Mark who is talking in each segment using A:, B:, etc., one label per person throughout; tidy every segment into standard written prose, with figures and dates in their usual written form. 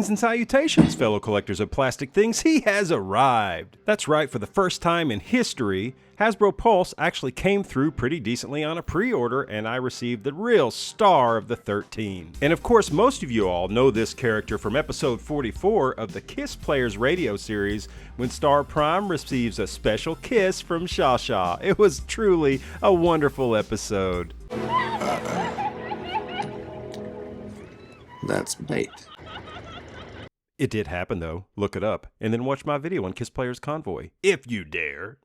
A: Greetings and salutations, fellow collectors of plastic things. He has arrived. That's right, for the first time in history, Hasbro Pulse actually came through pretty decently on a pre-order, and I received the real star of the 13. And of course, most of you all know this character from episode 44 of the Kiss Players radio series, when Star Prime receives a special kiss from Sha Sha. It was truly a wonderful episode.
B: That's bait.
A: It did happen though. Look it up, and then watch my video on Kiss Players Convoy, if you dare.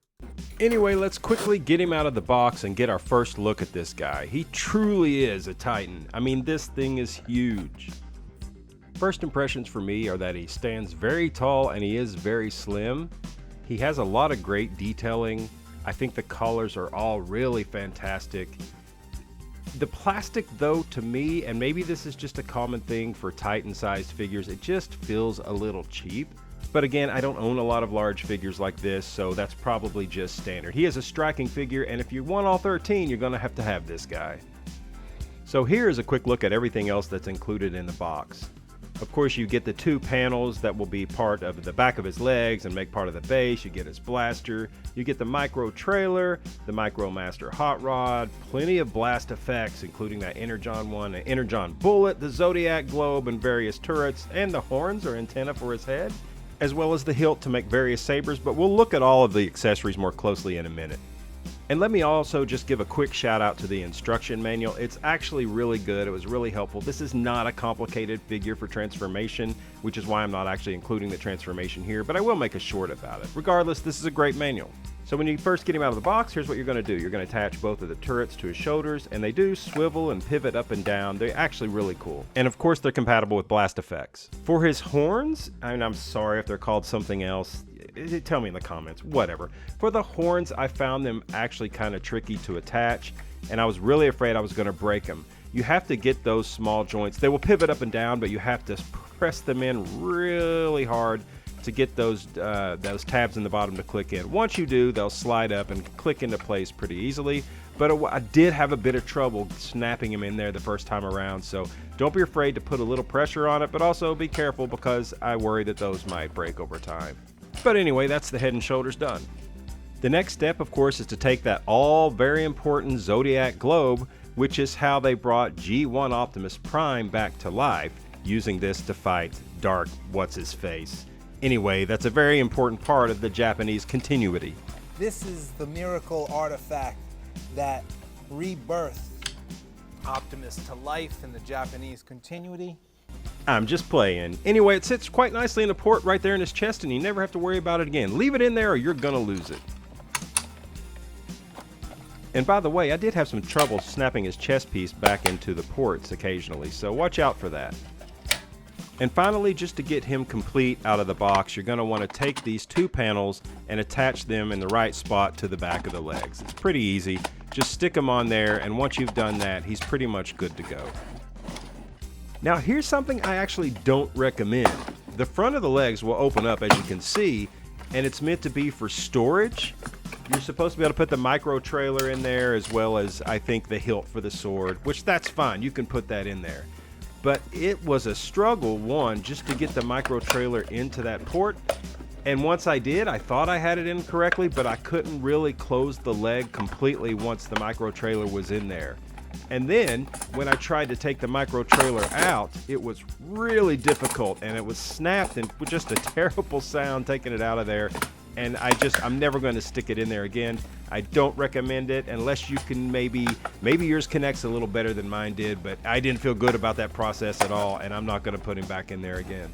A: Anyway, let's quickly get him out of the box and get our first look at this guy. He truly is a titan. I mean, this thing is huge. First impressions for me are that he stands very tall and he is very slim. He has a lot of great detailing. I think the colors are all really fantastic. The plastic, though, to me, and maybe this is just a common thing for Titan-sized figures, it just feels a little cheap. But again, I don't own a lot of large figures like this, so that's probably just standard. He is a striking figure, and if you want all 13, you're going to have this guy. So here's a quick look at everything else that's included in the box. Of course, you get the two panels that will be part of the back of his legs and make part of the base. You get his blaster. You get the micro trailer, the Micro Master hot rod, plenty of blast effects, including that Energon one, an Energon bullet, the Zodiac globe, and various turrets, and the horns or antenna for his head, as well as the hilt to make various sabers, but we'll look at all of the accessories more closely in a minute. And let me also just give a quick shout out to the instruction manual. It's actually really good. It was really helpful. This is not a complicated figure for transformation, which is why I'm not actually including the transformation here, but I will make a short about it. Regardless, this is a great manual. So when you first get him out of the box, here's what you're going to do. You're going to attach both of the turrets to his shoulders, and they do swivel and pivot up and down. They're actually really cool. And of course, they're compatible with blast effects. For his horns, I'm sorry if they're called something else. Tell me in the comments, whatever. For the horns, I found them actually kind of tricky to attach, and I was really afraid I was going to break them. You have to get those small joints. They will pivot up and down, but you have to press them in really hard to get those tabs in the bottom to click in. Once you do, they'll slide up and click into place pretty easily. But I did have a bit of trouble snapping them in there the first time around, so don't be afraid to put a little pressure on it, but also be careful because I worry that those might break over time. But anyway, that's the head and shoulders done. The next step, of course, is to take that all very important Zodiac globe, which is how they brought G1 Optimus Prime back to life, using this to fight Dark What's-His-Face. Anyway, that's a very important part of the Japanese continuity.
C: This is the miracle artifact that rebirthed Optimus to life in the Japanese continuity.
A: I'm just playing. Anyway, it sits quite nicely in a port right there in his chest, and you never have to worry about it again. Leave it in there or you're gonna lose it. And by the way, I did have some trouble snapping his chest piece back into the ports occasionally, so watch out for that. And finally, just to get him complete out of the box, you're going to want to take these two panels and attach them in the right spot to the back of the legs. It's pretty easy. Just stick them on there, and once you've done that, he's pretty much good to go. Now, here's something I actually don't recommend. The front of the legs will open up, as you can see, and it's meant to be for storage. You're supposed to be able to put the micro trailer in there, as well as, I think, the hilt for the sword, which that's fine. You can put that in there. But it was a struggle, one, just to get the micro trailer into that port. And once I did, I thought I had it in correctly, but I couldn't really close the leg completely once the micro trailer was in there. And then when I tried to take the micro trailer out, it was really difficult, and it was snapped and with just a terrible sound taking it out of there. And I'm never going to stick it in there again. I don't recommend it unless you can maybe yours connects a little better than mine did, but I didn't feel good about that process at all, and I'm not going to put him back in there again.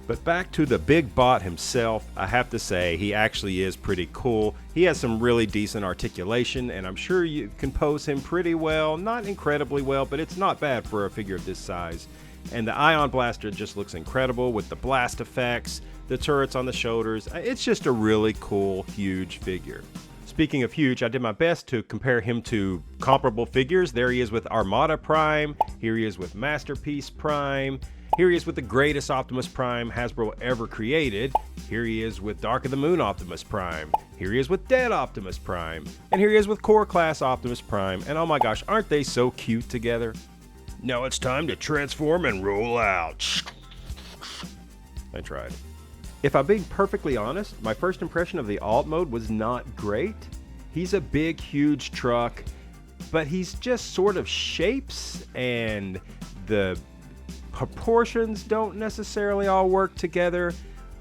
A: But back to the big bot himself, I have to say he actually is pretty cool. He has some really decent articulation, and I'm sure you can pose him pretty well. Not incredibly well, but it's not bad for a figure of this size. And the Ion Blaster just looks incredible with the blast effects, the turrets on the shoulders. It's just a really cool, huge figure. Speaking of huge, I did my best to compare him to comparable figures. There he is with Armada Prime. Here he is with Masterpiece Prime. Here he is with the greatest Optimus Prime Hasbro ever created. Here he is with Dark of the Moon Optimus Prime. Here he is with Dead Optimus Prime. And here he is with Core Class Optimus Prime. And oh my gosh, aren't they so cute together? Now it's time to transform and roll out. I tried. If I'm being perfectly honest, my first impression of the alt mode was not great. He's a big, huge truck, but he's just sort of shapes, and the proportions don't necessarily all work together.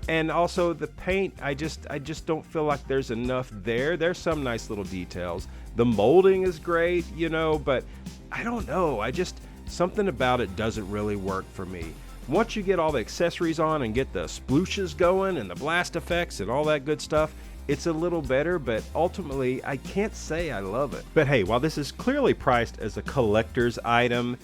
A: And also the paint, I just don't feel like there's enough there. There's some nice little details. The molding is great, you know, but I don't know. Something about it doesn't really work for me. Once you get all the accessories on and get the splooshes going and the blast effects and all that good stuff, it's a little better, but ultimately I can't say I love it. But hey, while this is clearly priced as a collector's item,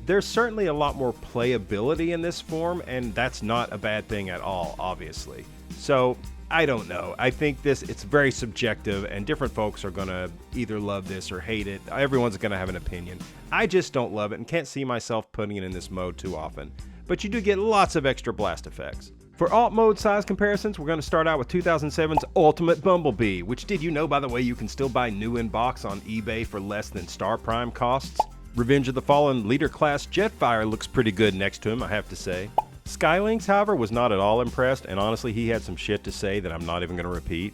A: there's certainly a lot more playability in this form, and that's not a bad thing at all, obviously. So I don't know. I think it's very subjective, and different folks are gonna either love this or hate it. Everyone's gonna have an opinion. I just don't love it and can't see myself putting it in this mode too often. But you do get lots of extra blast effects. For alt mode size comparisons, we're going to start out with 2007's Ultimate Bumblebee, which, did you know, by the way, you can still buy new in box on eBay for less than Star Prime costs? Revenge of the Fallen Leader Class Jetfire looks pretty good next to him, I have to say. Skylinks, however, was not at all impressed, and honestly, he had some shit to say that I'm not even going to repeat.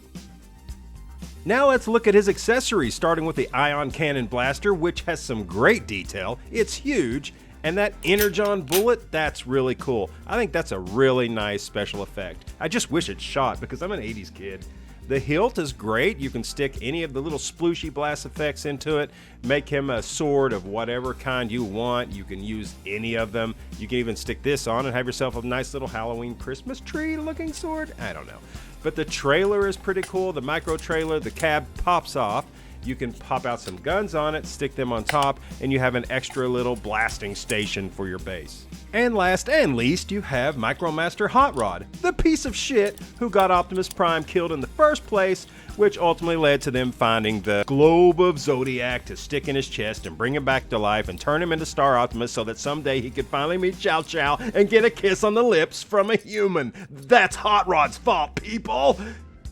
A: Now let's look at his accessories, starting with the Ion Cannon Blaster, which has some great detail. It's huge. And that Energon bullet, that's really cool. I think that's a really nice special effect. I just wish it shot because I'm an 80s kid. The hilt is great. You can stick any of the little splooshy blast effects into it, make him a sword of whatever kind you want. You can use any of them. You can even stick this on and have yourself a nice little Halloween Christmas tree looking sword. I don't know. But the trailer is pretty cool. The micro trailer, the cab pops off. You can pop out some guns on it, stick them on top, and you have an extra little blasting station for your base. And last and least, you have Micromaster Hot Rod, the piece of shit who got Optimus Prime killed in the first place, which ultimately led to them finding the globe of Zodiac to stick in his chest and bring him back to life and turn him into Star Optimus so that someday he could finally meet Chow Chow and get a kiss on the lips from a human. That's Hot Rod's fault, people!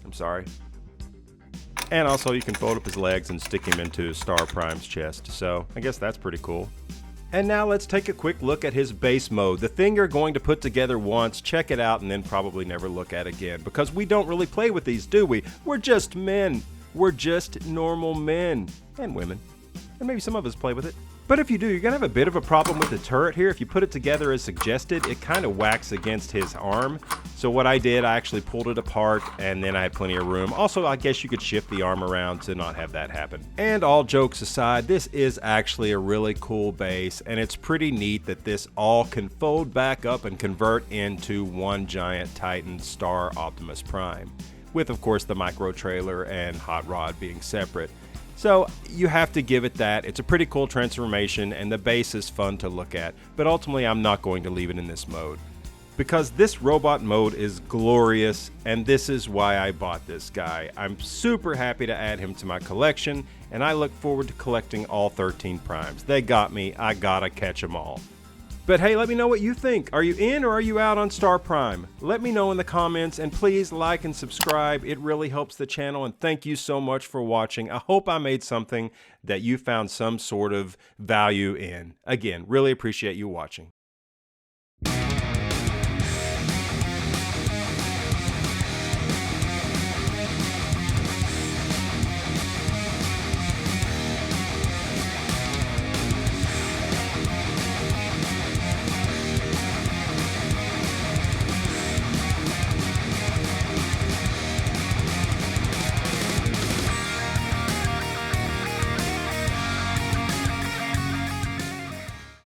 A: I'm sorry. And also you can fold up his legs and stick him into Star Prime's chest, so I guess that's pretty cool. And now let's take a quick look at his base mode, the thing you're going to put together once, check it out, and then probably never look at again, because we don't really play with these, do we? We're just men. We're just normal men. And women. And maybe some of us play with it. But if you do, you're going to have a bit of a problem with the turret here. If you put it together as suggested, it kind of whacks against his arm. So what I did, I actually pulled it apart, and then I had plenty of room. Also, I guess you could shift the arm around to not have that happen. And all jokes aside, this is actually a really cool base, and it's pretty neat that this all can fold back up and convert into one giant Titan Star Optimus Prime. With, of course, the micro trailer and Hot Rod being separate. So you have to give it that. It's a pretty cool transformation, and the base is fun to look at, but ultimately I'm not going to leave it in this mode. Because this robot mode is glorious, and this is why I bought this guy. I'm super happy to add him to my collection, and I look forward to collecting all 13 Primes. They got me, I gotta catch them all. But hey, let me know what you think. Are you in or are you out on Star Prime? Let me know in the comments, and please like and subscribe. It really helps the channel, and thank you so much for watching. I hope I made something that you found some sort of value in. Again, really appreciate you watching.